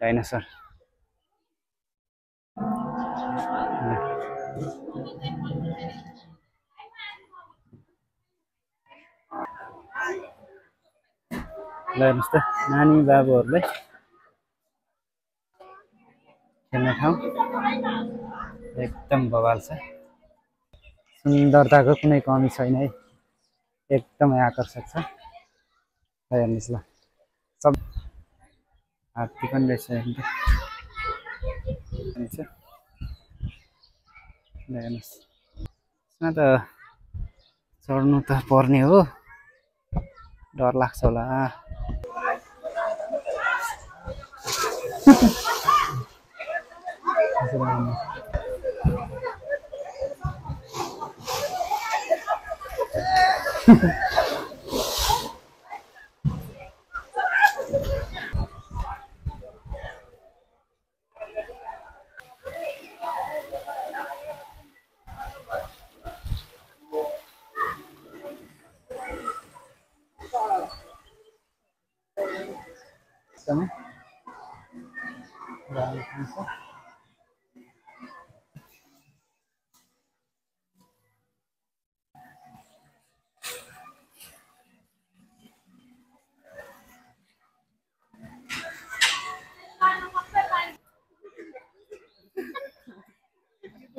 Dinosaur ल हेर्नुहोस् त नानी बाबुहरूलाई खेल्ने ठाउँ एकदम बवाल छ सुन्दरताको कुनै कमी छैन है एकदमै आकर्षक छ हेर्नुहोस् ल सब हात्ती पनि रहेछ हेर्नुहोस् यसमा त चढ्नु त पर्ने हो डर लाग्छ होला एकदमै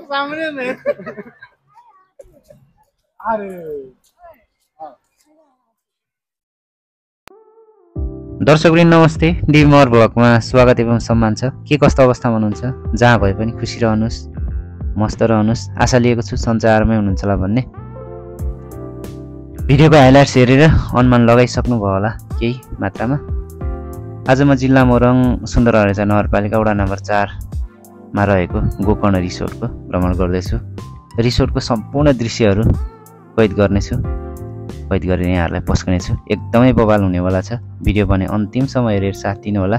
सामने में अरे दर्शकवृन्द नमस्ते डिमर भ्लगमा स्वागत एवं सम्मान छ के कस्तो अवस्थामा हुनुहुन्छ जहाँ भए पनि खुसी रहनुहोस् मस्त रहनुहोस् आशा लिएको छु सञ्चारमै हुनुहुन्छ होला भन्ने भिडियोको हाइलाइट्स हेरेर अनुमान लगाइसक्नु भयो होला केही मात्रामा आज म जिल्ला मोरङ सुन्दर हरेजा नगरपालिका वडा नम्बर 4 मा रहेको गोकर्ण रिसोर्टको भ्रमण गर्दैछु रिसोर्टको सम्पूर्ण दृश्यहरू कैद गर्नेछु कैद गरेर यहाँहरूलाई पस्कनेछु एकदमै बवाल हुनेवाला छ भिडियो भने अन्तिमसम्म हेरेर साथ दिनु होला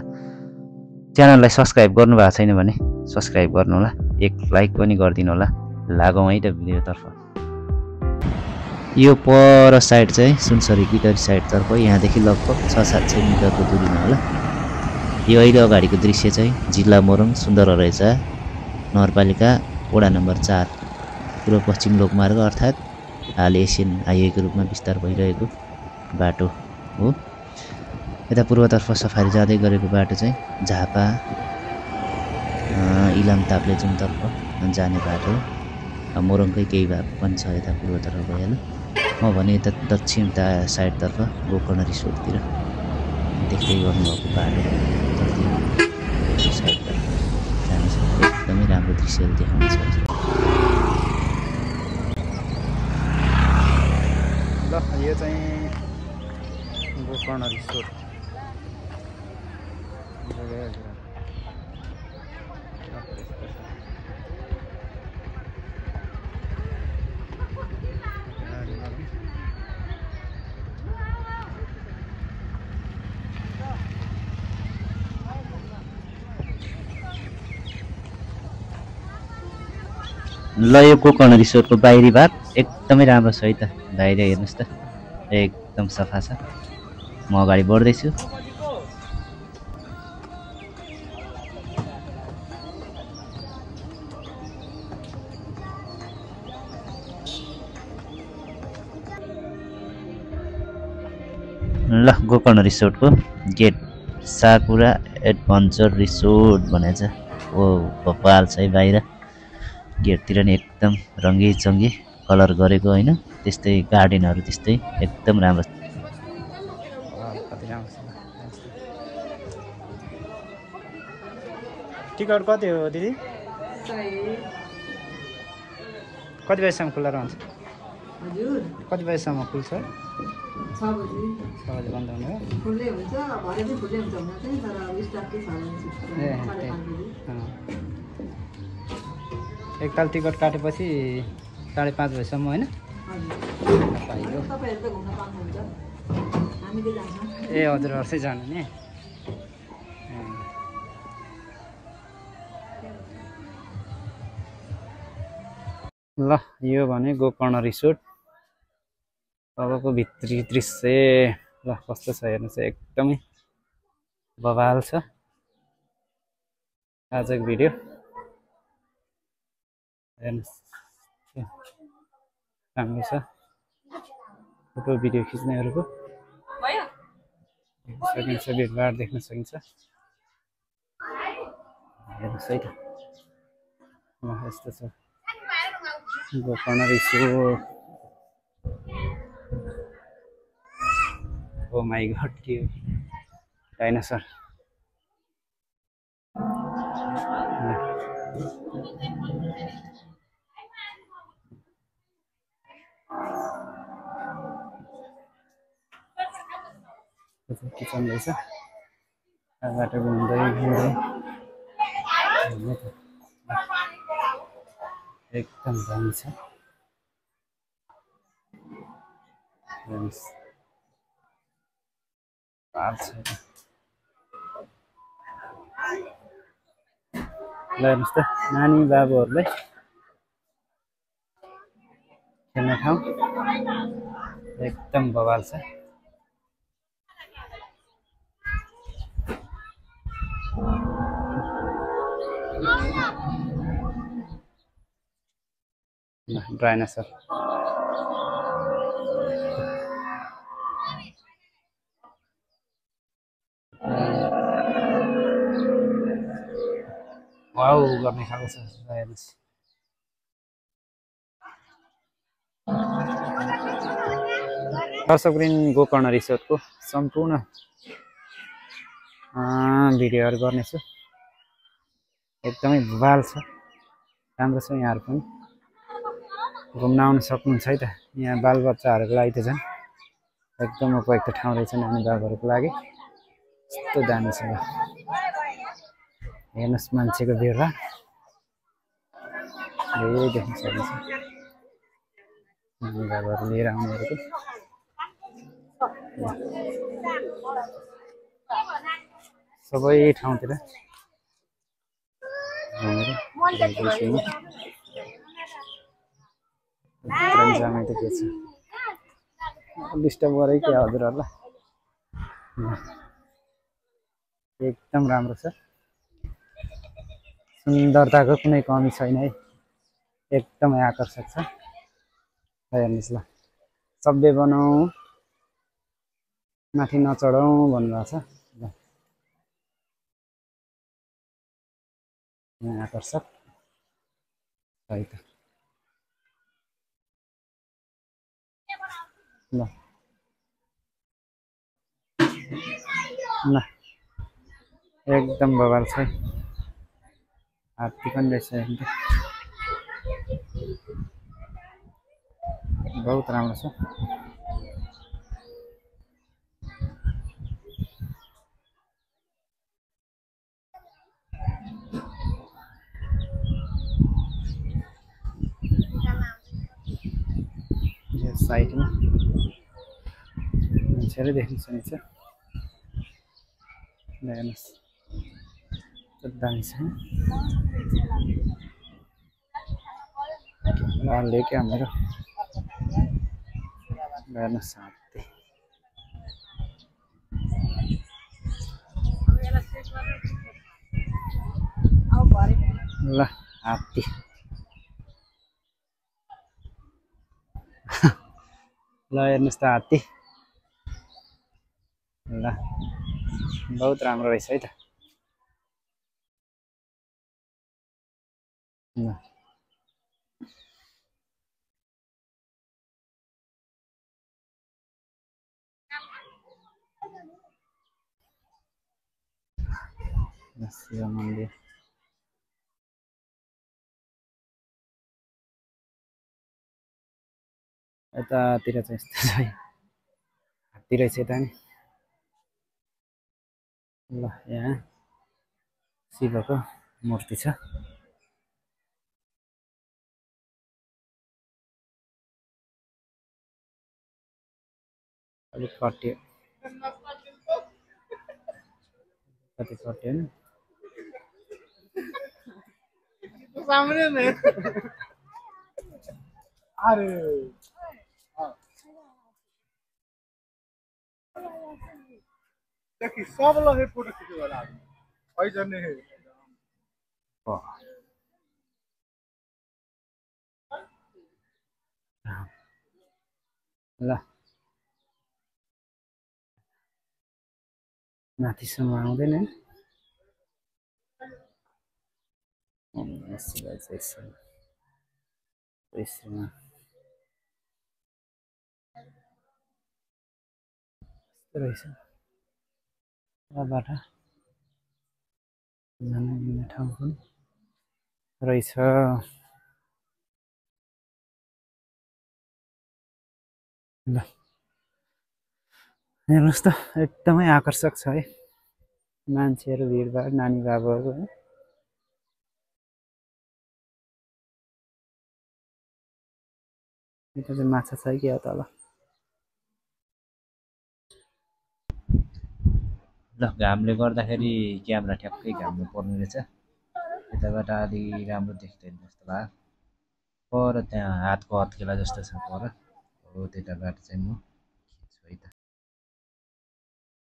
च्यानललाई सब्स्क्राइब गर्नु भएको छैन भने सब्स्क्राइब गर्नु होला एक लाइक पनि गरिदिनु होला लागौँ है त भिडियोतर्फ यो पर साइड चाहिँ सुनसरी गिटरी साइडतर्फ यहाँदेखि लगभग 600-700 मिटरको दूरीमा होला यो अहिले अगाडिको दृश्य चाहिँ जिल्ला मोरङ सुन्दर हरेजा नगरपालिका वडा नम्बर 4 पूर्व पश्चिम लोकमार्ग अर्थात् हाल एसियन हाइवेको रूपमा विस्तार भइरहेको बाटो हो यता पूर्वतर्फ सफारी जाँदै गरेको बाटो चाहिँ झापा इलाम ताप्लेजुङतर्फ जाने बाटो हो मोरङकै केही भाग पनि छ यता पूर्वतर्फ भइहाल्यो म भने यता दक्षिण साइडतर्फ गोकर्ण रिसोर्टतिर देख्दै गर्नुभएको बाटो साइडतर्फ जानु छ एकदमै राम्रो दृश्यहरू देखाउँछ यो चाहिँ गोकर्ण रिसोर्ट ल यो गोकर्ण रिसोर्टको बाहिरी भाग एकदमै राम्रो छ है त बाहिर हेर्नुहोस् त एकदम सफा छ म अगाडि बढ्दैछु ल गोकर्ण रिसोर्टको गेट साकुरा एडभेन्चर रिसोर्ट भनेछ ओ बवाल छ है बाहिर गेटतिर नि एकदम रङ्गी चङ्गी कलर गरेको होइन त्यस्तै गार्डनहरू त्यस्तै एकदम राम्रो टिकट कति हो दिदी कति बजीसम्म खुल्ला रहन्छ कति बजीसम्म खुल्छ 6 बजी बन्द हुने हो खुल्लै हुन्छ भरे चाहिँ खुल्लै हुन्छ भने चाहिँ तर स्टाफ के छ एकताल टिकट काटेपछि 5:30 बजीसम्म होइन ए हजुर हर्षै जानु नि ल यो भने गोकर्ण रिसोर्ट अबको भित्री दृश्य ल कस्तो छ हेर्नुहोस् एकदमै बवाल छ आजको भिडियो हेर्नुहोस् राम्रो छ फोटो भिडियो खिच्नेहरूको सकिन्छ भिडभाड देख्न सकिन्छ हेर्नुहोस् है त यस्तो छ Gokarna resort oh my god के डाइनोसर किचन रहेछ बाटो घुम्दै घुम्दै एकदम दामी छ हेर्नुहोस् हेर्नुहोस् त नानी बाबुहरूलाई खेल्ने ठाउँ एकदम बवाल छ डाइनोसर वाउ गर्ने खालको छ हेर्नुहोस् दर्शकवृन्द गोकर्ण रिसोर्टको सम्पूर्ण भिडियोहरू गर्नेछु एकदमै बवाल छ राम्रो छ यहाँहरू पनि घुम्न आउन सक्नुहुन्छ है त यहाँ बालबच्चाहरूको लागि त झन् एकदम उपयुक्त ठाउँ रहेछ नानी बाबुहरूको लागि यस्तो दामी छ हेर्नुहोस् मान्छेको भिडभाड धेरै देख्न सकिन्छ नानी बाबुहरू लिएर आउनेहरूको सबै ठाउँतिर जामै त के छ डिस्टर्ब गरेँ क्या हजुरहरूलाई एकदम राम्रो छ सुन्दरताको कुनै कमी छैन है एकदमै आकर्षक छ हेर्नुहोस् ल सबै बनाऊ माथि नचढौँ भन्नुभएको छ ल आकर्षक है त ल ल एकदम बवाल छ हात्ती पनि रहेछ बहुत राम्रो छ साइडमा मान्छेहरू देख्न सकिन्छ हेर्नुहोस् दामी छ क्या मेरो हेर्नुहोस् हात्ती ल हात्ती ल हेर्नुहोस् त हात्ती ल बहुत राम्रो रहेछ है त ल शिव मन्दिर यतातिर चाहिँ यस्तो छ हात्ती रहेछ यता नि ल यहाँ शिवको मूर्ति छ अलिक कट्यो कति कट्यो नि सामने में अरे देखी सब लोग फोटो खींचे वाला है जने है ल माथिसम्म आउँदैन रहेछ बाट जान मिल्ने ठाउँ पनि रहेछ ल हेर्नुहोस् त एकदमै आकर्षक छ है मान्छेहरू भिडभाड नानी बाबुहरू है यता चाहिँ माछा छ कि हो तल ल घामले गर्दाखेरि क्यामेरा ठ्याक्कै घाममा पर्ने रहेछ यताबाट अलि राम्रो देख्दैन जस्तो लाग्यो पर त्यहाँ हातको हत्केला जस्तो छ पर हो त्यताबाट चाहिँ म खिच्छु है त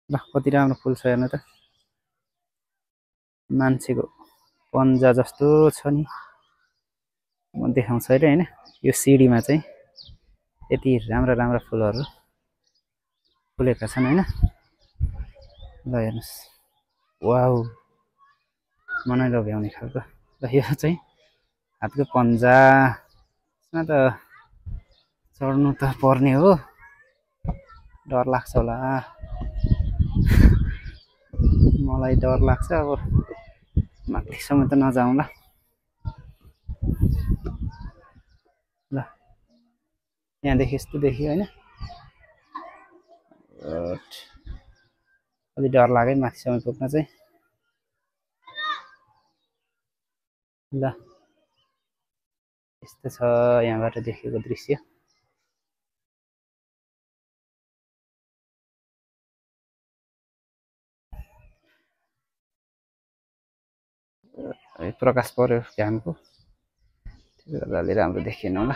ल कति राम्रो फुल छ हेर्नु त मान्छेको पन्जा जस्तो छ नि म देखाउँछु अहिले होइन यो सिडीमा चाहिँ यति राम्रा राम्रा फुलहरू फुलेका छन् होइन ल हेर्नुहोस् वाउ मनै लोभ्याउने खालको र यो चाहिँ हातको पन्जामा त चढ्नु त पर्ने हो डर लाग्छ होला मलाई डर लाग्छ अब माथिसम्म त नजाउँला ल यहाँदेखि यस्तो देखियो होइन अलि डर लाग्यो माथिसम्म पुग्न चाहिँ ल यस्तो छ यहाँबाट देखेको दृश्य प्रकाश पर्यो घामको त्यसले गर्दा अलि राम्रो देखिएन होला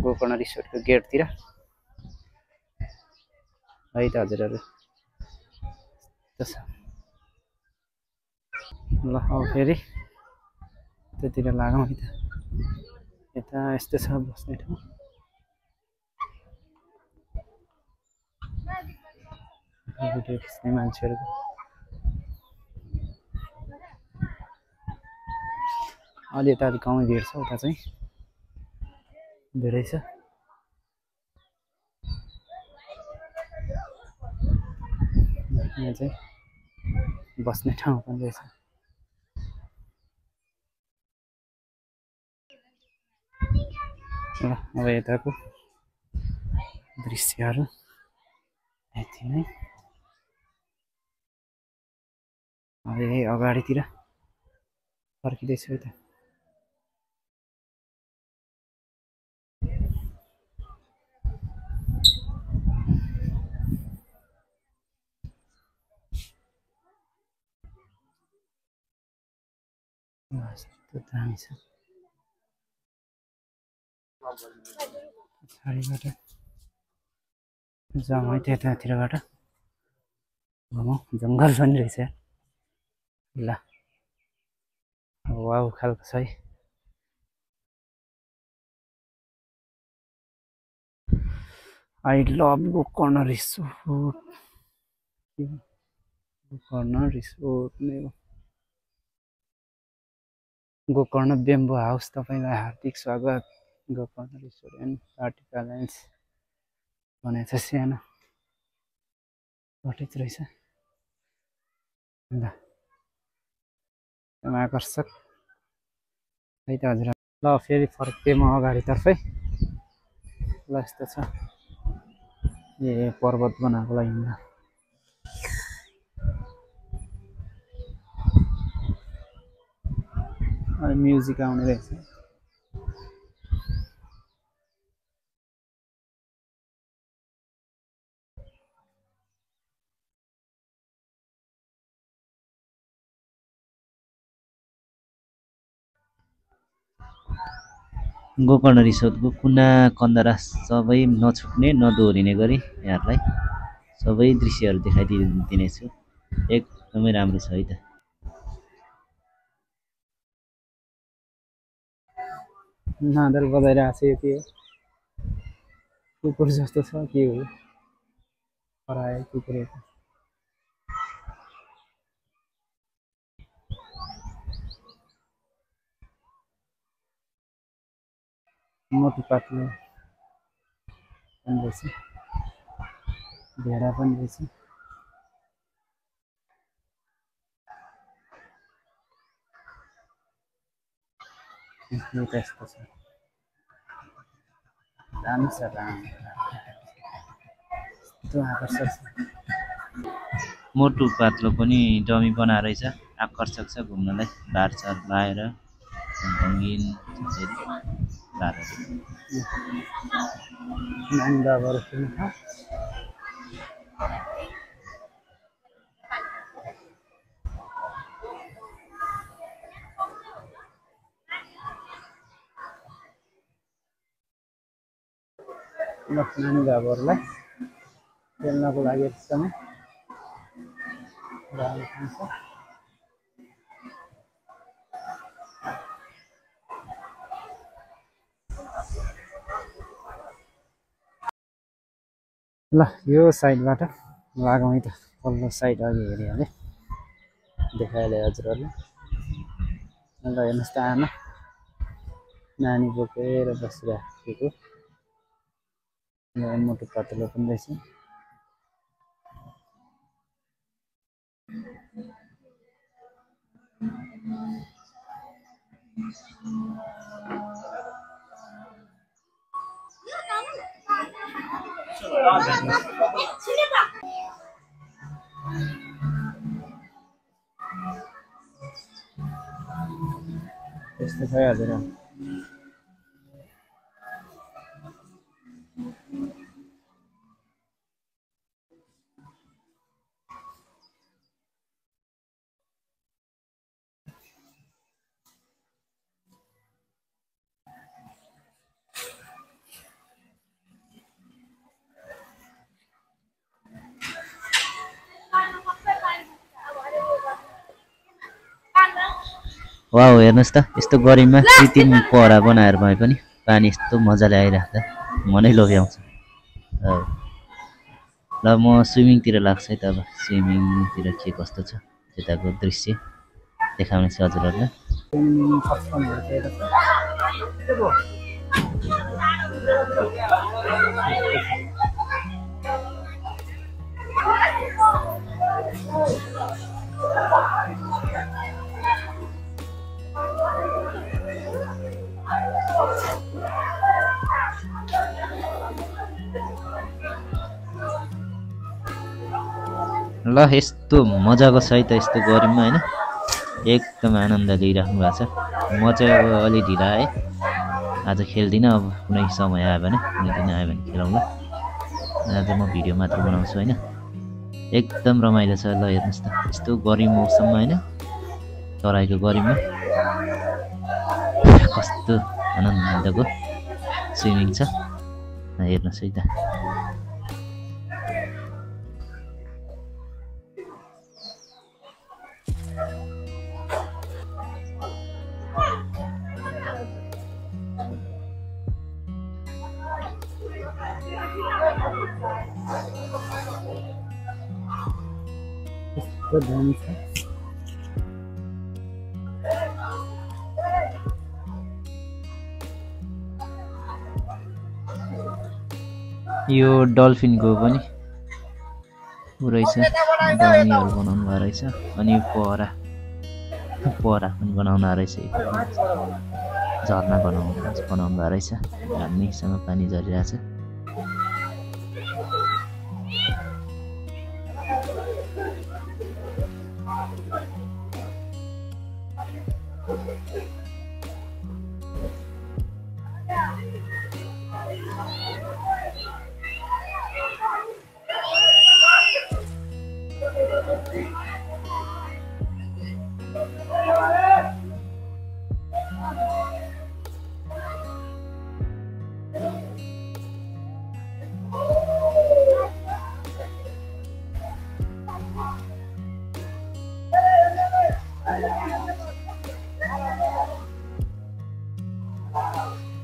गोकर्ण रिसोर्टको गेटतिर है त हजुरहरू ल अब फेरि त्यतिर लागौँ है त यता यस्तो छ बस्ने ठाउँ भिडियो खिच्ने मान्छेहरूको अलि यता अलिक कमै भिड छ उता चाहिँ धेरै छ यहाँ चाहिँ बस्ने ठाउँ पनि रहेछ ल अब यताको दृश्यहरू यति नै अब यही अगाडितिर फर्किँदैछु है त यस्तो दामी छ पछाडिबाट जाउँ है त्यतातिरबाट घुमौँ जङ्गल पनि रहेछ ल वाउ खालको छ है I love Gokarna resort Gokarna resort नै हो गोकर्ण बेम्बो हाउस तपाईँलाई हार्दिक स्वागत गोकर्ण रिसोर्ट एन्ड पार्टी प्यालेन्स भनेको छ सानो कटेज रहेछ ल एकदम आकर्षक है त हजुर ल फेरि फर्केँ म अगाडितर्फै ल यस्तो छ ए पर्वत बनाएको हिँड्न अनि म्युजिक आउने रहेछ गोकर्ण रिसोर्टको कुना कन्दरा सबै नछुट्ने नदोहोरिने गरी यहाँहरूलाई सबै दृश्यहरू देखाइदिनेछु एकदमै राम्रो छ है त। नादल बजाइरहेको छ यो के हो कुकुर जस्तो छ के हो हरायो कुकुर मोटो पातलो पनि रहेछ भेडा पनि रहेछ त्यस्तो छ दामी छ त्यो आकर्षक छ मोटो पातलो पनि डमी बनाएर रहेछ आकर्षक छ घुम्नलाई बारचार लाएर रङ्गीन नानी बाबाहरू खेल्नु छ ल नानी बाबाहरूलाई खेल्नको लागि एकदमै राम्रो ठाउँ छ ल यो साइडबाट लागौँ है त पल्लो साइड अघि हेरिहालेँ देखाइहालेँ हजुरहरूले ल हेर्नुहोस् त आमा नानी बोकेर बसिराखेको मोटो पातलो पनि रहेछ त्यस्तो छ हजुर वाउ हेर्नुहोस् त यस्तो गरिममा कृत्रिम पहरा बनाएर भए पनि पानी यस्तो मजाले आइराख्दा मनै लोभ्याउँछ ल म स्विमिङतिर लाग्छ है त अब स्विमिङतिर के कस्तो छ त्यताको दृश्य देखाउने छु हजुरहरूलाई ल यस्तो मजाको छ है त यस्तो गरिममा हैन एकदम आनन्द लिइराख्नु भएको छ म चाहिँ अब अलि ढिला है आज खेल्दिनँ अब कुनै समय आयो भने कुनै दिन आयो भने खेलौँला आज म भिडियो मात्र बनाउँछु हैन एकदम रमाइलो छ ल हेर्नुहोस् त यस्तो गरिम मौसममा हैन तराईको गरिममा कस्तो आनन्दको स्विमिङ छ हेर्नुहोस् है त त्यो दामी छ यो डल्फिनको पनि रहेछ डमीहरू बनाउनु भएको रहेछ अनि पहरा पनि बनाउनु रहेछ झर्ना बनाउनु भएको रहेछ राम्रैसँग पानी झरिरहेछ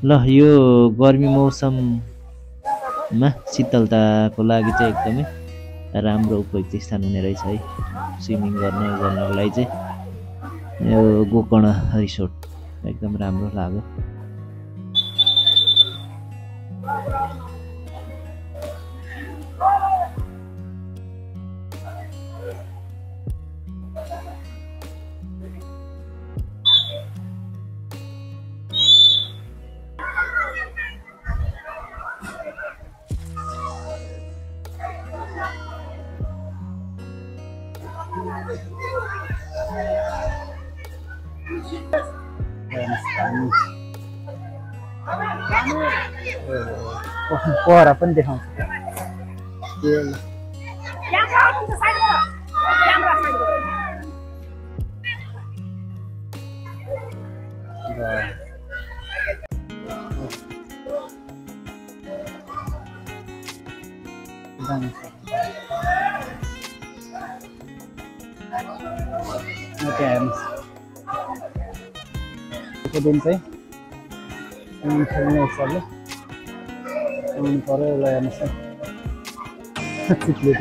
ल यो गर्मी मौसममा शीतलताको लागि चाहिँ एकदमै राम्रो उपयुक्त स्थान हुने रहेछ है स्विमिङ गर्नको लागि चाहिँ यो गोकर्ण रिसोर्ट एकदम राम्रो लाग्यो पोहरा पनि देखाउँछ दिन चाहिँ खेल्ने हिसाबले पऱ्यो उसलाई हेर्नुहोस् चिप्ले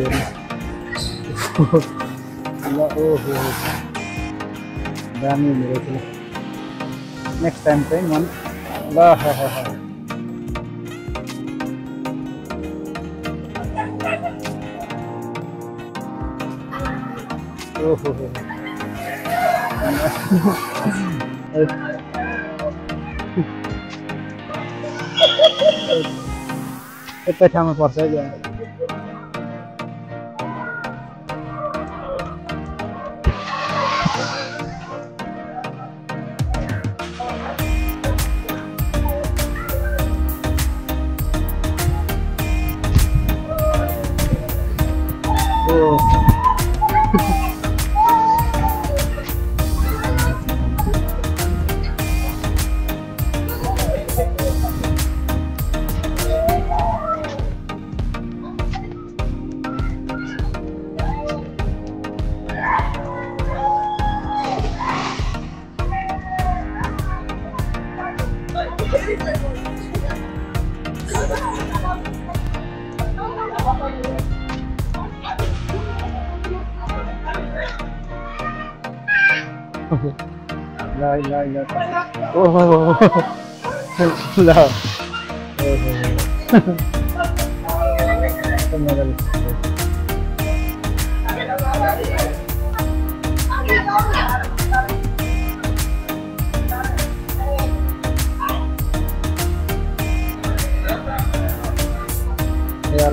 ल ओहो दामी हुने रहेछ नेक्स्ट टाइम चाहिँ मन ल ओहो एकै ठाउँमा पर्छ है यार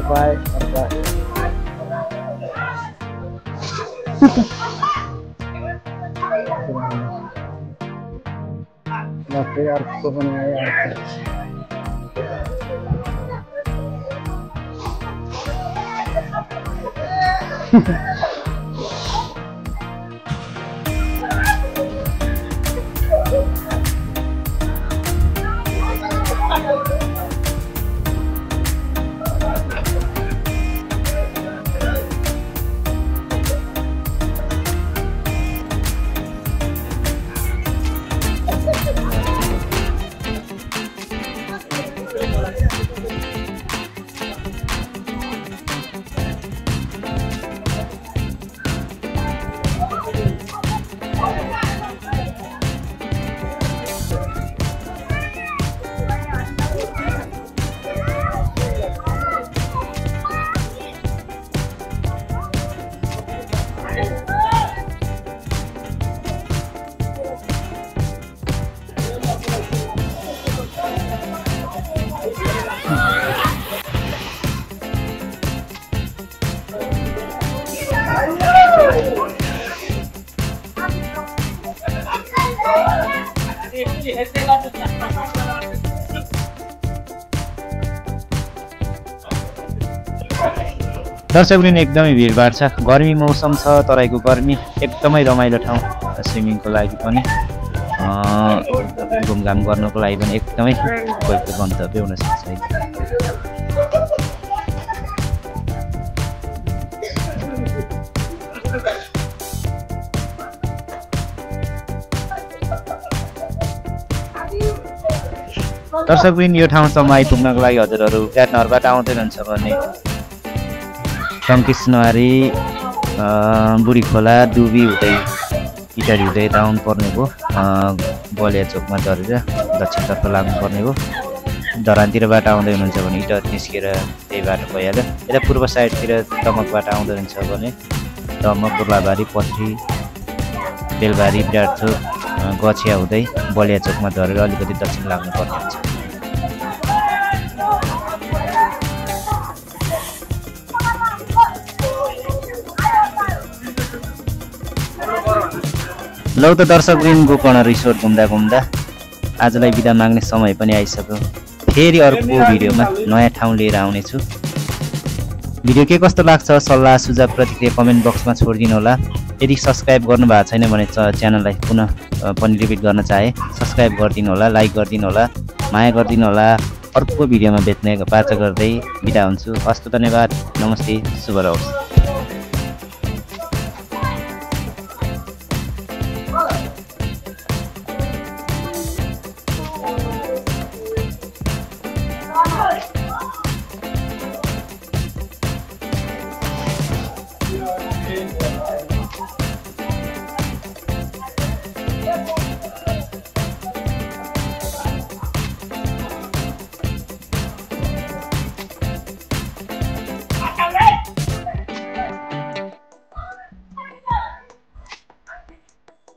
बाय यार को बनाया यार दर्शकवृन्द एकदमै भिडभाड छ गर्मी मौसम छ तराईको गर्मी एकदमै रमाइलो ठाउँ स्विमिङको लागि पनि घुमघाम गर्नको लागि पनि एकदमै उपयुक्त गन्तव्य हुन सक्छ है दर्शकबिन यो ठाउँसम्म आइपुग्नको लागि हजुरहरू विराटनगरबाट आउँदै हुनुहुन्छ भने टङ्किसनहरी बुढी खोला दुबी हुँदै इटारी हुँदै यता आउनुपर्ने भयो बलिया चोकमा झरेर दक्षिणतर्फ लाग्नुपर्ने भयो धरानतिरबाट आउँदै हुनुहुन्छ भने इटारी निस्केर त्यही बाटो भइहाल्यो यता पूर्व साइडतिर दमकबाट आउँदै हुनुहुन्छ भने दमक बुर्लाबारी पथरी बेलबारी विराटचोक गछिया हुँदै बलिया चोकमा झरेर अलिकति दक्षिण लाग्नुपर्ने हुन्छ लौ त दर्शकवृन्द गोकर्ण रिसोर्ट घुम्दा घुम्दा आजलाई बिदा माग्ने समय पनि आइसक्यो फेरि अर्को भिडियोमा नयाँ ठाउँ लिएर आउनेछु भिडियो के कस्तो लाग्छ सल्लाह सुझाव प्रतिक्रिया कमेन्ट बक्समा छोडिदिनु होला यदि सब्सक्राइब गर्नुभएको छैन भने च्यानललाई पुनः पनि रिपिट गर्न चाहे सब्सक्राइब गरिदिनु होला लाइक गरिदिनु होला माया गरिदिनु होला अर्को भिडियोमा भेट्ने बाचा गर्दै बिदा हुन्छु हस्त धन्यवाद नमस्ते शुभ रहोस्